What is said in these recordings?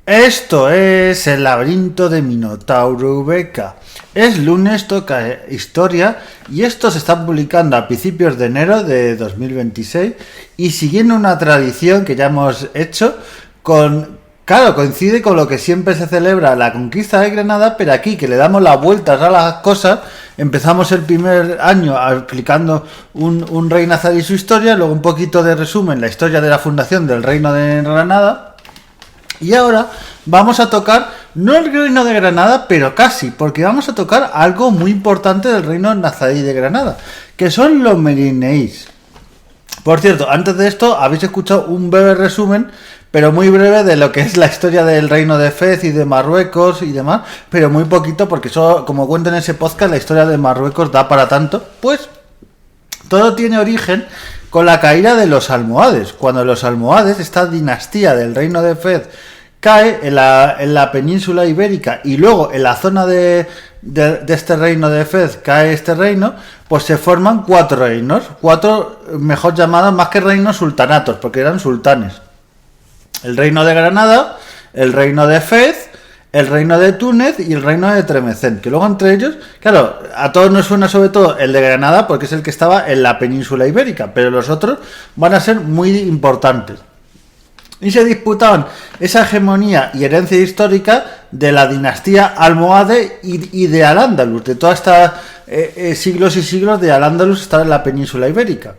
Esto es el laberinto de Minotauro Beca. Es lunes, toca historia y esto se está publicando a principios de enero de 2026 y siguiendo una tradición que ya hemos hecho claro, coincide con lo que siempre se celebra la conquista de Granada, pero aquí que le damos las vueltas a las cosas, empezamos el primer año explicando un rey nazarí y su historia, luego un poquito de resumen, la historia de la fundación del reino de Granada. Y ahora vamos a tocar, no el reino de Granada, pero casi, porque vamos a tocar algo muy importante del reino nazarí de Granada, que son los merineís. Por cierto, antes de esto habéis escuchado un breve resumen, pero muy breve, de lo que es la historia del reino de Fez y de Marruecos y demás, pero muy poquito, porque eso, como cuento en ese podcast, la historia de Marruecos da para tanto. Pues todo tiene origen con la caída de los almohades. Cuando los almohades, esta dinastía del reino de Fez, cae en la península ibérica y luego en la zona de este reino de Fez cae este reino, pues se forman cuatro reinos, mejor llamados más que reinos, sultanatos, porque eran sultanes. El reino de Granada, el reino de Fez, el reino de Túnez y el reino de Tremecén, que luego entre ellos, claro, a todos nos suena sobre todo el de Granada porque es el que estaba en la península ibérica, pero los otros van a ser muy importantes. Y se disputaban esa hegemonía y herencia histórica de la dinastía almohade y de Al-Ándalus, de toda esta siglos y siglos de Al-Ándalus estar en la península ibérica.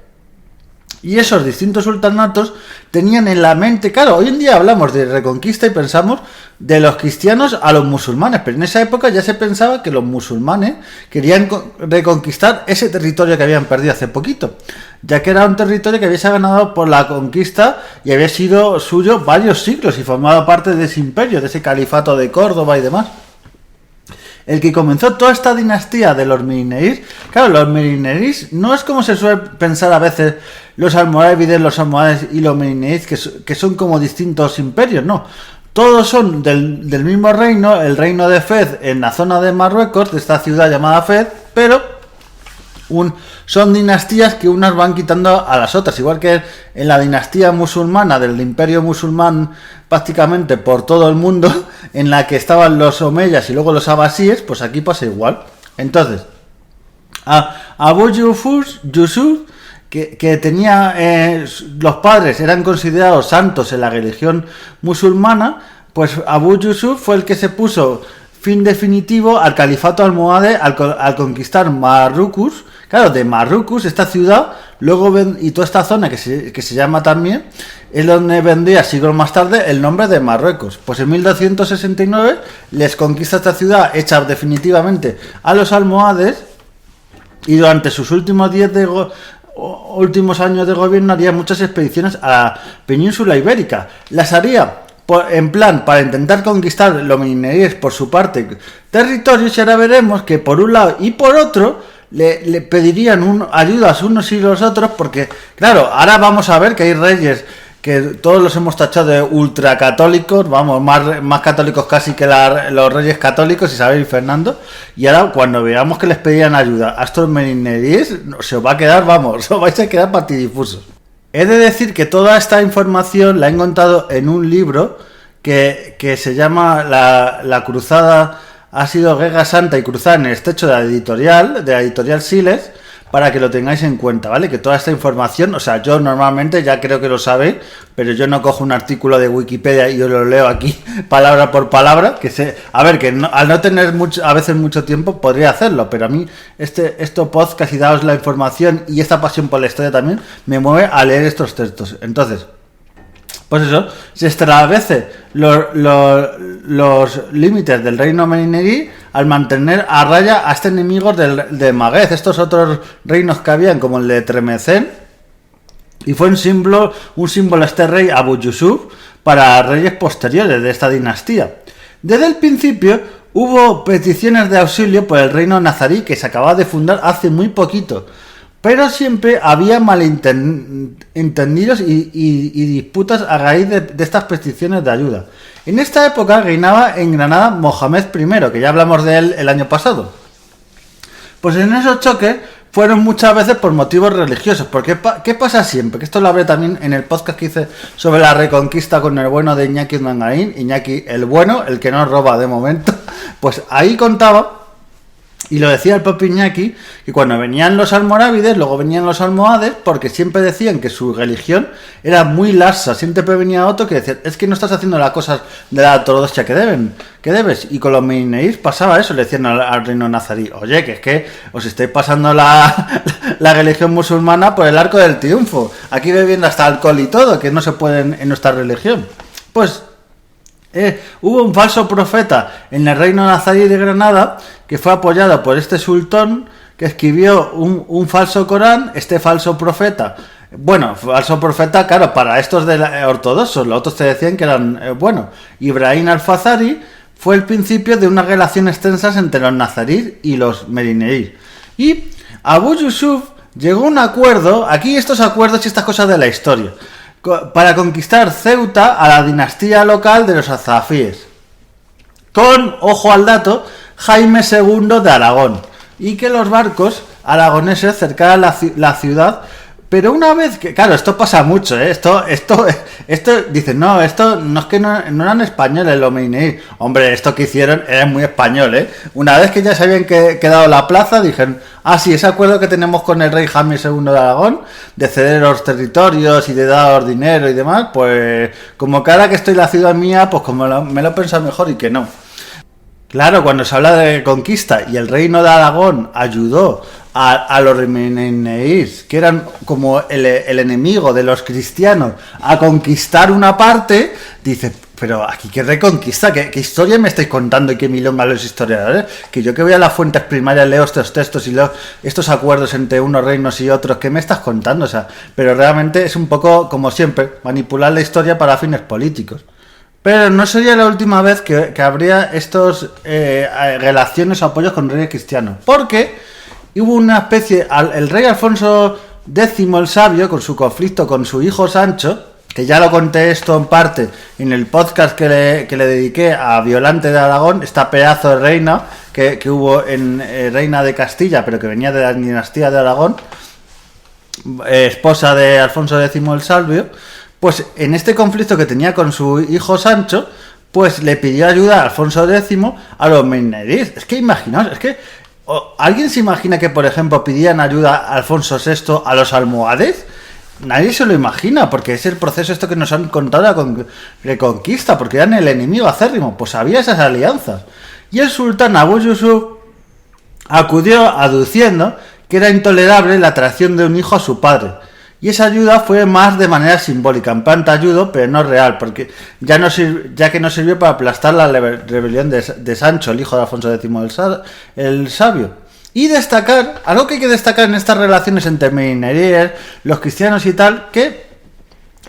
Y esos distintos sultanatos tenían en la mente, claro, hoy en día hablamos de reconquista y pensamos de los cristianos a los musulmanes, pero en esa época ya se pensaba que los musulmanes querían reconquistar ese territorio que habían perdido hace poquito, ya que era un territorio que había sido ganado por la conquista y había sido suyo varios siglos y formado parte de ese imperio, de ese califato de Córdoba y demás. El que comenzó toda esta dinastía de los merineís, claro, los merineís no es como se suele pensar a veces los almorávides, los almohades y los merineís, que son como distintos imperios, no. Todos son del mismo reino, el reino de Fez en la zona de Marruecos, de esta ciudad llamada Fez, pero son dinastías que unas van quitando a las otras, igual que en la dinastía musulmana del imperio musulmán prácticamente por todo el mundo, en la que estaban los omeyas y luego los abasíes, pues aquí pasa igual. Entonces, Abu Yusuf, que tenía los padres eran considerados santos en la religión musulmana, pues Abu Yusuf fue el que se puso fin definitivo al califato almohade al conquistar Marrucos. Claro, de Marrucos, esta ciudad, luego y toda esta zona que se llama también, es donde vendría siglos más tarde el nombre de Marruecos. Pues en 1269 les conquista esta ciudad, hecha definitivamente a los almohades, y durante sus últimos últimos años de gobierno haría muchas expediciones a la península ibérica. Las haría en plan para intentar conquistar los merineíes por su parte territorios, y ahora veremos que por un lado y por otro le pedirían ayudas unos y los otros, porque claro, ahora vamos a ver que hay reyes que todos los hemos tachado de ultracatólicos, vamos, más católicos casi que los reyes católicos, Isabel y Fernando, y ahora cuando veamos que les pedían ayuda a estos merineíes, se os va a quedar, vamos, os vais a quedar patidifusos. He de decir que toda esta información la he encontrado en un libro que se llama La Cruzada ha sido guerra santa y cruzada en el estrecho de la editorial Siles, para que lo tengáis en cuenta, ¿vale? Que toda esta información, o sea, yo normalmente ya creo que lo sabéis, pero yo no cojo un artículo de Wikipedia y yo lo leo aquí palabra por palabra, al no tener a veces mucho tiempo podría hacerlo, pero a mí estos podcasts y daros la información y esta pasión por la historia también me mueve a leer estos textos. Entonces, pues eso, se establece los límites del reino merineí al mantener a raya a estos enemigos de Maguez, estos otros reinos que habían, como el de Tremecén, y fue un símbolo este rey Abu Yusuf para reyes posteriores de esta dinastía. Desde el principio hubo peticiones de auxilio por el reino nazarí que se acababa de fundar hace muy poquito, pero siempre había malentendidos y disputas a raíz de estas peticiones de ayuda. En esta época reinaba en Granada Mohamed I, que ya hablamos de él el año pasado. Pues en esos choques fueron muchas veces por motivos religiosos. Porque ¿qué pasa siempre? Que esto lo hablé también en el podcast que hice sobre la Reconquista con el bueno de Iñaki Urdangarín. Iñaki el bueno, el que no roba de momento. Pues ahí contaba, y lo decía el propio Iñaki, que cuando venían los almorávides, luego venían los almohades, porque siempre decían que su religión era muy laxa. Siempre venía otro que decía, es que no estás haciendo las cosas de la ortodoxia que debes. Y con los Menineís pasaba eso, le decían al reino nazarí, oye, que es que os estáis pasando la religión musulmana por el arco del triunfo. Aquí bebiendo hasta alcohol y todo, que no se puede en nuestra religión. Pues hubo un falso profeta en el reino nazarí de Granada que fue apoyado por este sultán que escribió un falso Corán. Este falso profeta, bueno, falso profeta, claro, para estos ortodoxos, los otros te decían que eran Ibrahim al-Fazari fue el principio de unas relaciones tensas entre los nazaríes y los merineíes. Y Abu Yusuf llegó a un acuerdo, aquí estos acuerdos y estas cosas de la historia, para conquistar Ceuta a la dinastía local de los azafíes, con, ojo al dato, Jaime II de Aragón, y que los barcos aragoneses cercaran la ciudad. Pero una vez que, claro, esto pasa mucho, esto dicen, no, esto no es que no eran españoles los Menineís. Hombre, esto que hicieron era muy español, Una vez que ya se habían quedado la plaza, dijeron, sí, ese acuerdo que tenemos con el rey Jaime II de Aragón, de ceder los territorios y de dar dinero y demás, pues como que ahora que estoy en la ciudad mía, pues como me lo he pensado mejor y que no. Claro, cuando se habla de conquista y el reino de Aragón ayudó a los Menineís, que eran como el enemigo de los cristianos, a conquistar una parte, dice, pero aquí qué reconquista, qué historia me estáis contando y qué milonga los historiadores, que yo que voy a las fuentes primarias leo estos textos y leo estos acuerdos entre unos reinos y otros, ¿qué me estás contando? O sea, pero realmente es un poco, como siempre, manipular la historia para fines políticos. Pero no sería la última vez que habría estos relaciones o apoyos con reyes cristianos, porque hubo una especie, el rey Alfonso X el Sabio, con su conflicto con su hijo Sancho, que ya lo conté esto en parte en el podcast que le dediqué a Violante de Aragón, esta pedazo de reina que hubo en reina de Castilla, pero que venía de la dinastía de Aragón, esposa de Alfonso X el Sabio. Pues en este conflicto que tenía con su hijo Sancho, pues le pidió ayuda a Alfonso X a los Menineís. Es que imaginaos, ¿alguien se imagina que, por ejemplo, pidían ayuda a Alfonso VI a los almohades? Nadie se lo imagina, porque es el proceso esto que nos han contado de reconquista, porque eran el enemigo acérrimo, pues había esas alianzas. Y el sultán Abu Yusuf acudió aduciendo que era intolerable la traición de un hijo a su padre. Y esa ayuda fue más de manera simbólica, en plan te ayudo, pero no real, porque ya que no sirvió para aplastar la rebelión de Sancho, el hijo de Alfonso X el Sabio. Y destacar, algo que hay que destacar en estas relaciones entre menineríes, los cristianos y tal, que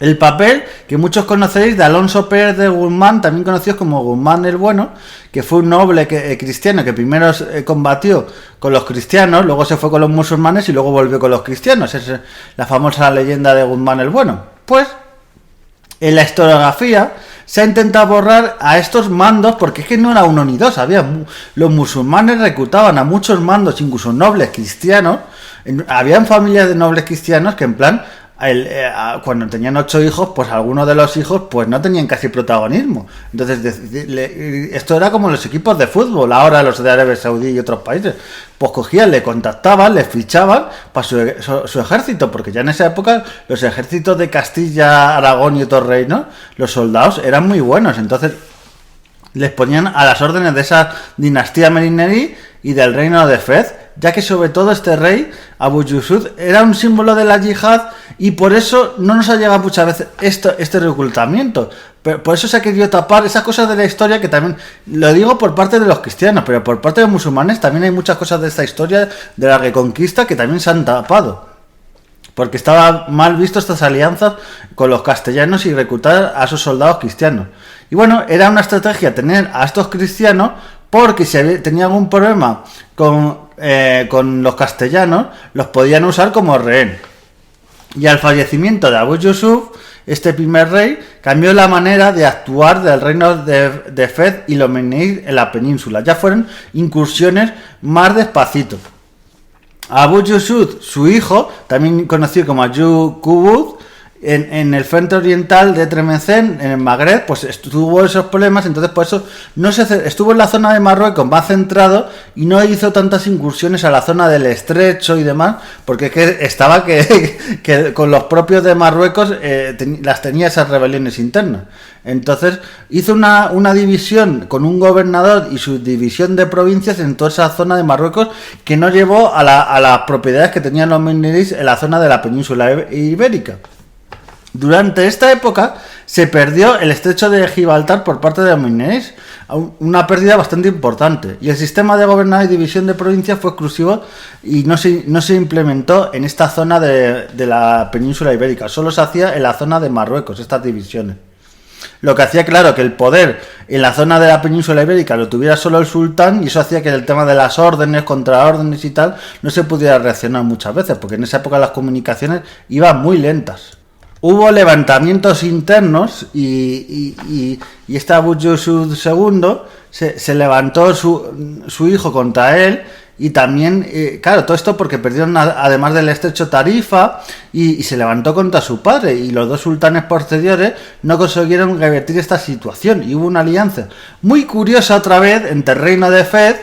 el papel que muchos conoceréis de Alonso Pérez de Guzmán, también conocido como Guzmán el Bueno, que fue un noble cristiano que primero combatió con los cristianos, luego se fue con los musulmanes y luego volvió con los cristianos. Es la famosa leyenda de Guzmán el Bueno. Pues en la historiografía se ha intentado borrar a estos mandos, porque es que no era uno ni dos, los musulmanes reclutaban a muchos mandos, incluso nobles cristianos. Habían familias de nobles cristianos que en plan cuando tenían 8 hijos, pues algunos de los hijos pues no tenían casi protagonismo. Entonces esto era como los equipos de fútbol, ahora los de Arabia Saudí y otros países, pues cogían, le contactaban, le fichaban para su ejército, porque ya en esa época los ejércitos de Castilla, Aragón y otros reinos, los soldados eran muy buenos, entonces les ponían a las órdenes de esa dinastía merinerí y del reino de Fez, ya que sobre todo este rey, Abu Yusuf, era un símbolo de la yihad y por eso no nos ha llegado muchas veces este reclutamiento. Pero por eso se ha querido tapar esas cosas de la historia, que también lo digo por parte de los cristianos, pero por parte de los musulmanes también hay muchas cosas de esta historia de la reconquista que también se han tapado. Porque estaba mal visto estas alianzas con los castellanos y reclutar a esos soldados cristianos. Y bueno, era una estrategia tener a estos cristianos, porque si tenía algún problema con los castellanos, los podían usar como rehén. Y al fallecimiento de Abu Yusuf, este primer rey cambió la manera de actuar del reino de Fez y los Menineís en la península. Ya fueron incursiones más despacito. Abu Yusud, su hijo, también conocido como Abu Qubud, en el frente oriental de Tremecén, en el Magreb, pues tuvo esos problemas, entonces por eso estuvo en la zona de Marruecos más centrado y no hizo tantas incursiones a la zona del Estrecho y demás, porque es que estaba que con los propios de Marruecos las tenía esas rebeliones internas. Entonces hizo una división con un gobernador y su división de provincias en toda esa zona de Marruecos, que no llevó a las propiedades que tenían los mineris en la zona de la península ibérica. Durante esta época se perdió el estrecho de Gibraltar por parte de los mineris, una pérdida bastante importante, y el sistema de gobernanza y división de provincias fue exclusivo y no se implementó en esta zona de la península ibérica, solo se hacía en la zona de Marruecos, estas divisiones. Lo que hacía, claro, que el poder en la zona de la península ibérica lo tuviera solo el sultán, y eso hacía que el tema de las órdenes, contraórdenes y tal, no se pudiera reaccionar muchas veces, porque en esa época las comunicaciones iban muy lentas. Hubo levantamientos internos y este Abu Yusud II se levantó su hijo contra él, y también, claro, todo esto porque perdieron además del estrecho Tarifa, y se levantó contra su padre, y los dos sultanes posteriores no consiguieron revertir esta situación, y hubo una alianza muy curiosa otra vez entre el reino de Fez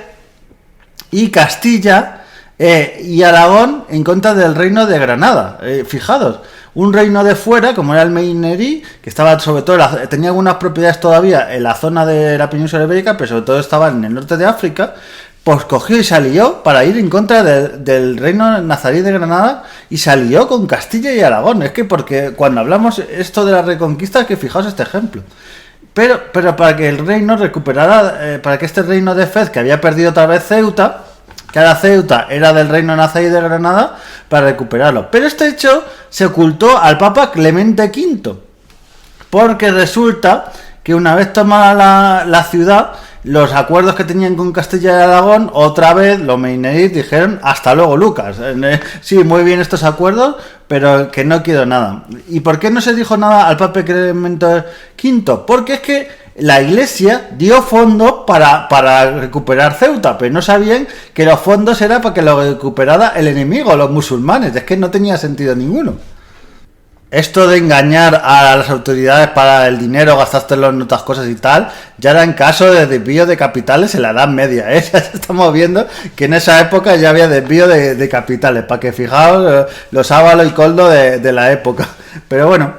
y Castilla y Aragón en contra del reino de Granada. Fijaros, un reino de fuera, como era el Meinerí, que estaba sobre todo, tenía algunas propiedades todavía en la zona de la península ibérica, pero sobre todo estaba en el norte de África, pues cogió y se alió para ir en contra del reino nazarí de Granada, y se alió con Castilla y Aragón. Es que porque cuando hablamos esto de la reconquista, que fijaos este ejemplo. Pero para que el reino recuperara, para que este reino de Fez, que había perdido otra vez Ceuta, que ahora Ceuta era del reino nazarí de Granada, para recuperarlo. Pero este hecho se ocultó al Papa Clemente V, porque resulta que una vez tomada la ciudad, los acuerdos que tenían con Castilla y Aragón, otra vez los meineris dijeron: hasta luego, Lucas, sí, muy bien estos acuerdos, pero que no quiero nada. ¿Y por qué no se dijo nada al Papa Clemente V? Porque es que la Iglesia dio fondos para recuperar Ceuta, pero no sabían que los fondos eran para que lo recuperara el enemigo, los musulmanes. Es que no tenía sentido ninguno. Esto de engañar a las autoridades para el dinero, gastártelo en otras cosas y tal, ya era en caso de desvío de capitales en la Edad Media, ¿eh? Ya estamos viendo que en esa época ya había desvío de capitales, para que fijaos los ábalos y coldo de la época. Pero bueno,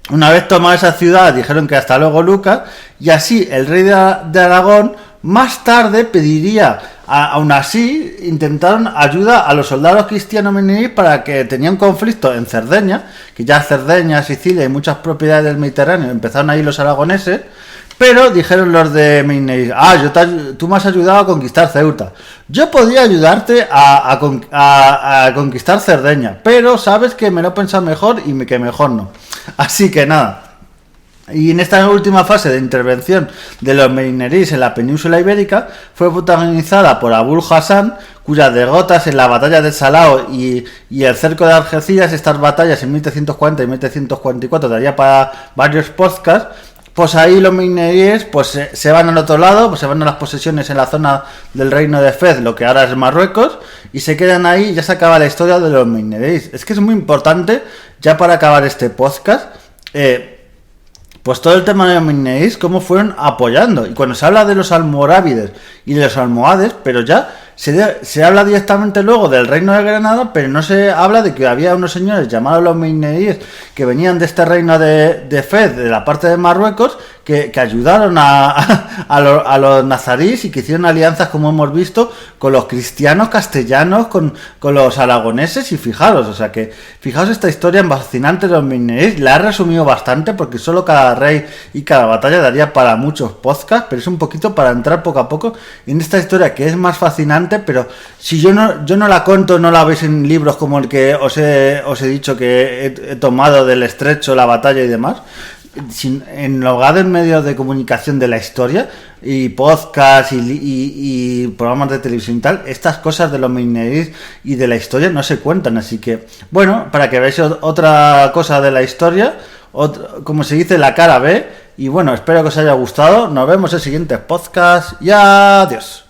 una vez tomada esa ciudad, dijeron que hasta luego, Lucas, y así el rey de Aragón más tarde pediría, aún así, intentaron ayuda a los soldados cristianos meineris para que tenían conflicto en Cerdeña, que ya Cerdeña, Sicilia y muchas propiedades del Mediterráneo empezaron ahí los aragoneses, pero dijeron los de Meineris: tú me has ayudado a conquistar Ceuta, yo podría ayudarte a conquistar Cerdeña, pero sabes que me lo he pensado mejor y que mejor no. Así que nada. Y en esta última fase de intervención de los meineris en la península ibérica fue protagonizada por Abul Hassan, cuyas derrotas en la batalla de Salao y el cerco de Algeciras, estas batallas en 1340 y 1344, daría para varios podcasts. Pues ahí los meineríes pues se van al otro lado, pues se van a las posesiones en la zona del reino de Fez, lo que ahora es Marruecos, y se quedan ahí, y ya se acaba la historia de los meineríes. Es que es muy importante, ya para acabar este podcast, pues todo el tema de los meineríes, cómo fueron apoyando. Y cuando se habla de los almorávides y de los almohades, pero ya se habla directamente luego del reino de Granada, pero no se habla de que había unos señores llamados los meineríes que venían de este reino de Fez, de la parte de Marruecos, que ayudaron a los nazarís, y que hicieron alianzas, como hemos visto, con los cristianos castellanos, con los aragoneses. Y fijaros, o sea que fijaos esta historia fascinante de los meineríes. La he resumido bastante porque solo cada rey y cada batalla daría para muchos podcasts, pero es un poquito para entrar poco a poco en esta historia, que es más fascinante. Pero si yo no la cuento, no la veis en libros como el que os he dicho que he tomado del Estrecho, la batalla y demás, en lugar de medios de comunicación de la historia y podcast y programas de televisión y tal, estas cosas de los meineríes y de la historia no se cuentan. Así que, bueno, para que veáis otra cosa de la historia, como se dice, la cara B. Y bueno, espero que os haya gustado. Nos vemos en el siguiente podcast y adiós.